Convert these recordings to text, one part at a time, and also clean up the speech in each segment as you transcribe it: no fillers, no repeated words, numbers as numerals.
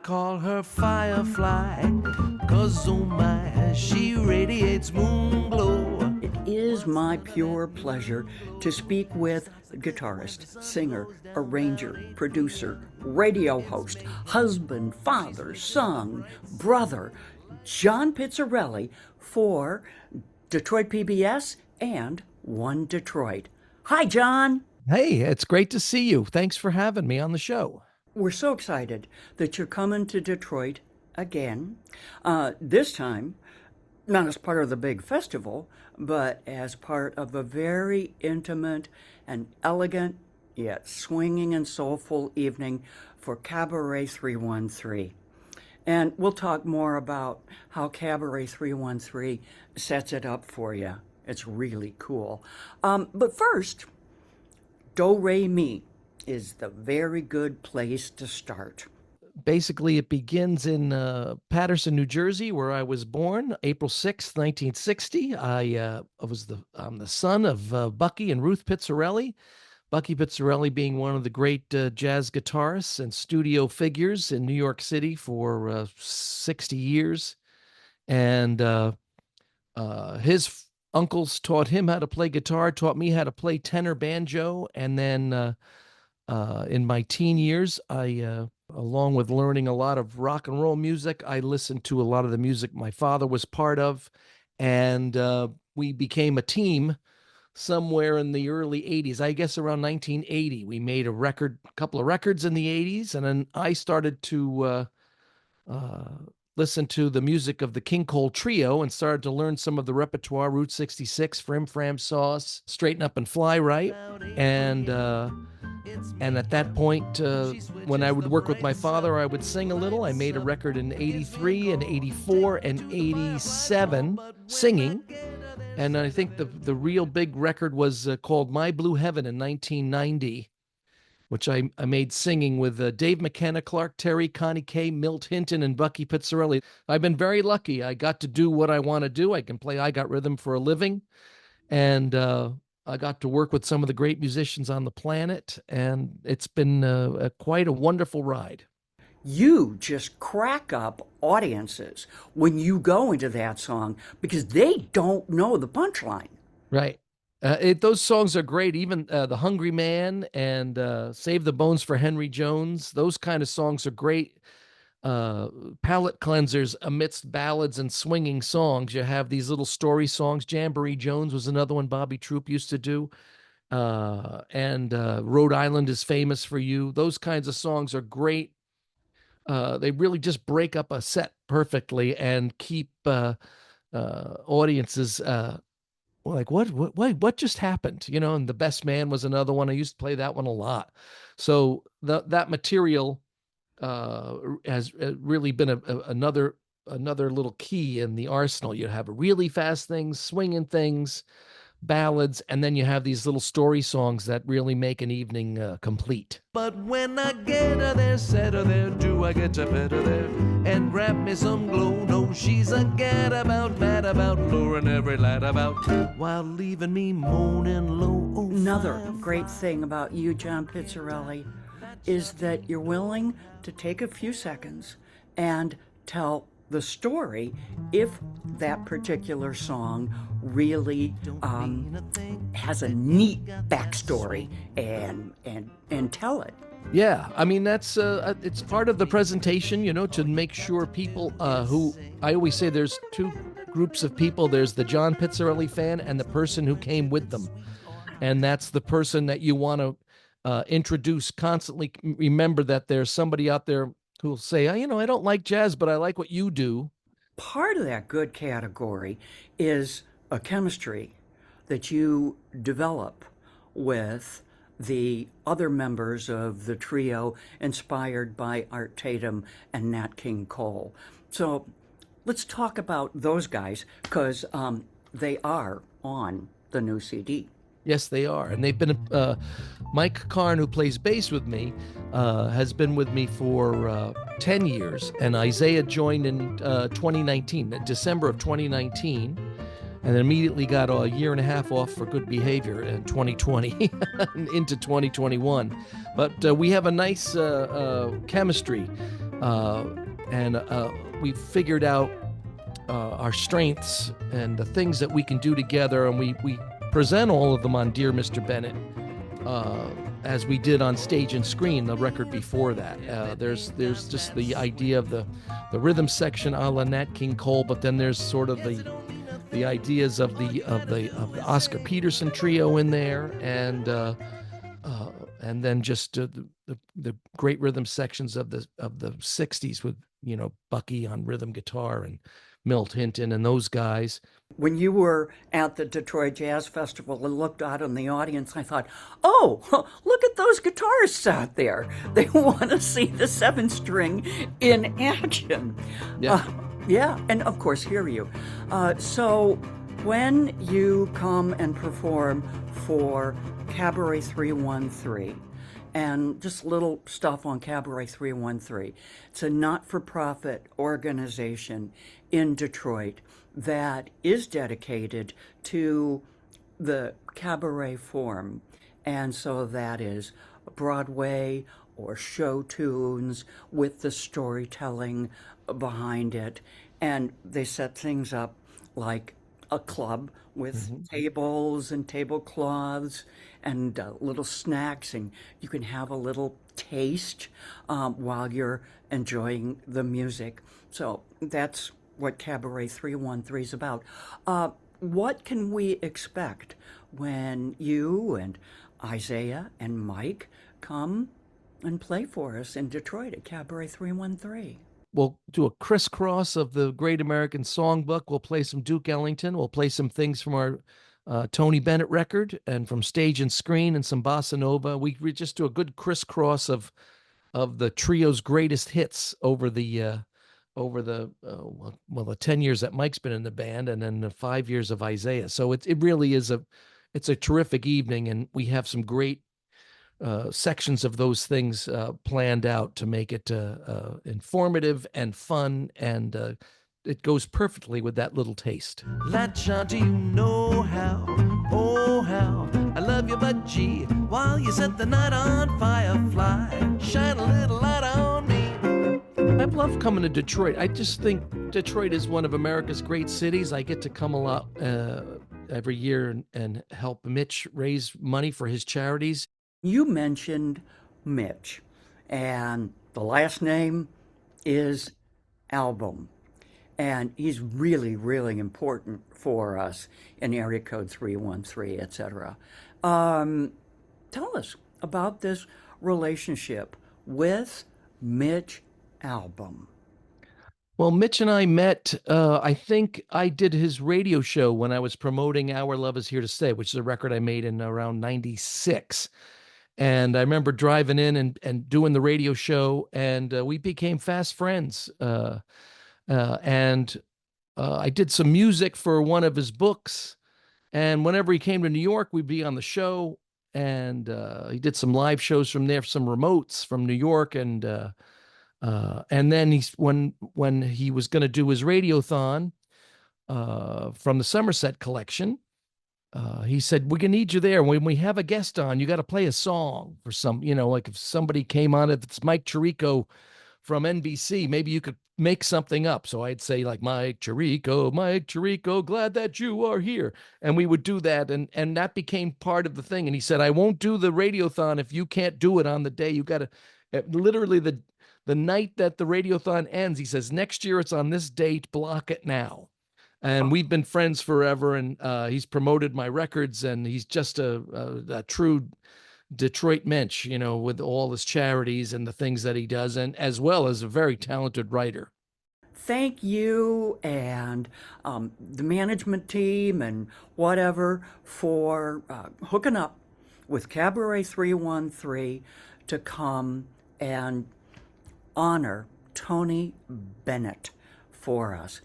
call her Firefly, 'cause oh my, she radiates moon glow. It is my pure pleasure to speak with guitarist, singer, arranger, producer, radio host, husband, father, son, brother, John Pizzarelli for Detroit PBS and One Detroit. Hi, John. Hey, it's great to see you. Thanks for having me on the show. We're so excited that you're coming to Detroit again. This time, not as part of the big festival, but as part of a very intimate and elegant, yet swinging and soulful evening for Cabaret 313. And we'll talk more about how Cabaret 313 sets it up for you. It's really cool. But first, Do Re Mi is the very good place to start. Basically, it begins in Paterson, New Jersey, where I was born, April 6th, 1960. I'm the son of Bucky and Ruth Pizzarelli. Bucky Pizzarelli being one of the great jazz guitarists and studio figures in New York City for 60 years. And his uncles taught him how to play guitar, taught me how to play tenor banjo. And then in my teen years, along with learning a lot of rock and roll music, I listened to a lot of the music my father was part of. And we became a team somewhere in the early 80s, I guess around 1980. We made a couple of records in the 80s, and then I started to listen to the music of the King Cole Trio and started to learn some of the repertoire, Route 66, Frim Fram Sauce, Straighten Up and Fly Right. And at that point, when I would work with my father, I would sing a little. I made a record in 83 and 84 and 87 singing. And I think the real big record was called My Blue Heaven in 1990, which I made singing with Dave McKenna, Clark Terry, Connie Kay, Milt Hinton, and Bucky Pizzarelli. I've been very lucky. I got to do what I want to do. I can play I Got Rhythm for a living. And I got to work with some of the great musicians on the planet. And it's been quite a wonderful ride. You just crack up audiences when you go into that song because they don't know the punchline. Right. Those songs are great. Even The Hungry Man and Save the Bones for Henry Jones. Those kind of songs are great palate cleansers amidst ballads and swinging songs. You have these little story songs. Jamboree Jones was another one Bobby Troup used to do. And Rhode Island is Famous for You. Those kinds of songs are great. They really just break up a set perfectly and keep audiences like, what just happened? You know, and The Best Man was another one. I used to play that one a lot. So that material has really been another little key in the arsenal. You have really fast things, swinging things, ballads, and then you have these little story songs that really make an evening complete. But when I get her there, set her there, do I get to pet her there and grab me some glow? No, she's a gadabout, mad about, luring every lad about, while leaving me moaning low. Oh, another great thing about you, John Pizzarelli, is that you're willing to take a few seconds and tell the story if that particular song really has a neat backstory and tell it. Yeah, I mean, that's it's part of the presentation, you know, to make sure people who, I always say there's two groups of people. There's the John Pizzarelli fan and the person who came with them. And that's the person that you want to introduce constantly. Remember that there's somebody out there who'll say, I don't like jazz, but I like what you do. Part of that good category is a chemistry that you develop with the other members of the trio inspired by Art Tatum and Nat King Cole. So let's talk about those guys because they are on the new CD. Yes, they are. And they've been, Mike Karn, who plays bass with me, has been with me for 10 years. And Isaiah joined in 2019, December of 2019, and then immediately got a year and a half off for good behavior in 2020 into 2021. But we have a nice chemistry. and we figured out our strengths and the things that we can do together, and we present all of them on Dear Mr. Bennett, as we did on Stage and Screen, the record before that. There's just the idea of the rhythm section a la Nat King Cole, but then there's sort of the ideas of the Oscar Peterson trio in there, and then just the great rhythm sections of the 60s with, you know, Bucky on rhythm guitar and Milt Hinton and those guys. When you were at the Detroit Jazz Festival and looked out in the audience, I thought, oh, look at those guitarists out there. They want to see the 7-string in action. Yeah. Yeah, and of course, hear you. So when you come and perform for Cabaret 313, and just little stuff on Cabaret 313, it's a not-for-profit organization in Detroit that is dedicated to the cabaret form. And so that is Broadway or show tunes with the storytelling behind it. And they set things up like a club with tables and tablecloths and little snacks, and you can have a little taste while you're enjoying the music. So that's what Cabaret 313 is about. What can we expect when you and Isaiah and Mike come and play for us in Detroit at Cabaret 313? We'll do a crisscross of the Great American Songbook. We'll play some Duke Ellington. We'll play some things from our Tony Bennett record and from Stage and Screen and some bossa nova. We just do a good crisscross of the trio's greatest hits over the 10 years that Mike's been in the band, and then the 5 years of Isaiah. So it really is it's a terrific evening, and we have some great sections of those things planned out to make it informative and fun, and it goes perfectly with that little taste. Latch on to you know how, oh how I love you, but gee, while you set the night on fire, fly, shine a little light on me. I love coming to Detroit. I just think Detroit is one of America's great cities. I get to come a lot every year and help Mitch raise money for his charities. You mentioned Mitch, and the last name is Albom. And he's really, really important for us in area code 313, etc. Tell us about this relationship with Mitch Albom. Well, Mitch and I met, I think I did his radio show when I was promoting Our Love Is Here to Stay, which is a record I made in around 96. And I remember driving in and doing the radio show, and we became fast friends. And I did some music for one of his books. And whenever he came to New York, we'd be on the show. And he did some live shows from there, some remotes from New York. And then when he was going to do his radiothon from the Somerset collection, he said, we're going to need you there. When we have a guest on, you got to play a song for some, like if somebody came on, if it's Mike Chirico from NBC, maybe you could make something up. So I'd say like, Mike Chirico, glad that you are here. And we would do that. And that became part of the thing. And he said, I won't do the radiothon if you can't do it on the day. You got to literally the night that the radiothon ends, he says, next year it's on this date, block it now. And we've been friends forever, and he's promoted my records, and he's just a true Detroit mensch, with all his charities and the things that he does, and as well as a very talented writer. Thank you and the management team and whatever for hooking up with Cabaret 313 to come and honor Tony Bennett for us.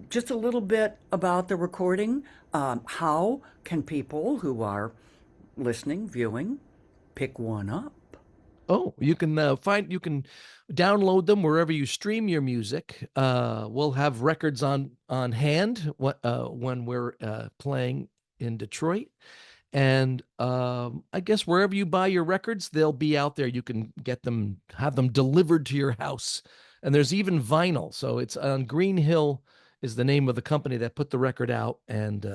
Just a little bit about the recording. How can people who are listening, viewing, pick one up? Oh, you can download them wherever you stream your music. We'll have records on hand when we're playing in Detroit. And I guess wherever you buy your records, they'll be out there. You can get them, have them delivered to your house. And there's even vinyl. So it's on Green Hill is the name of the company that put the record out. And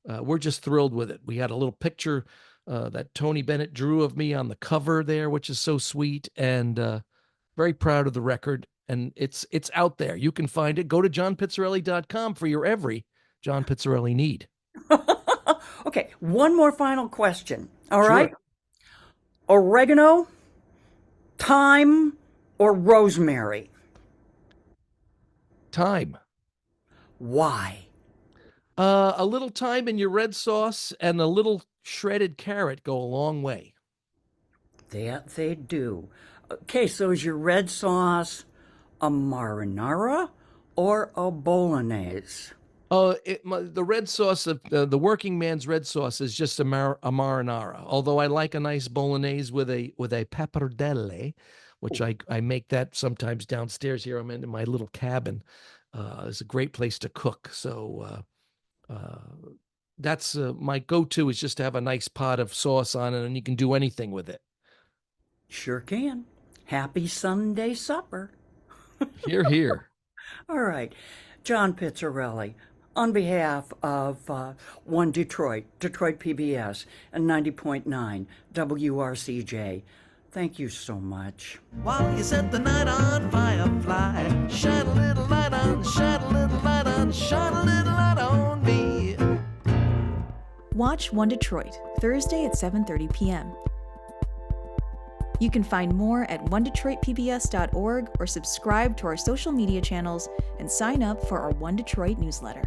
we're just thrilled with it. We had a little picture that Tony Bennett drew of me on the cover there, which is so sweet, and very proud of the record. And it's out there. You can find it. Go to johnpizzarelli.com for your every John Pizzarelli need. Okay, one more final question. All Sure. right. Oregano, thyme, or rosemary? Thyme. Why? A little thyme in your red sauce and a little shredded carrot go a long way. That they do. Okay, so is your red sauce a marinara or a bolognese? The red sauce of the working man's red sauce is just a marinara. Although I like a nice bolognese with a pappardelle, which I make that sometimes downstairs here. I'm in my little cabin. It's a great place to cook. So that's my go-to is just to have a nice pot of sauce on it, and you can do anything with it. Sure can. Happy Sunday supper. Hear, hear. All right. John Pizzarelli, on behalf of One Detroit PBS, and 90.9 WRCJ, thank you so much. While you set the night on fire, fly, shine a little light on, shine a little light on, shine a little light on me. Watch One Detroit, Thursday at 7:30 p.m. You can find more at onedetroitpbs.org or subscribe to our social media channels and sign up for our One Detroit newsletter.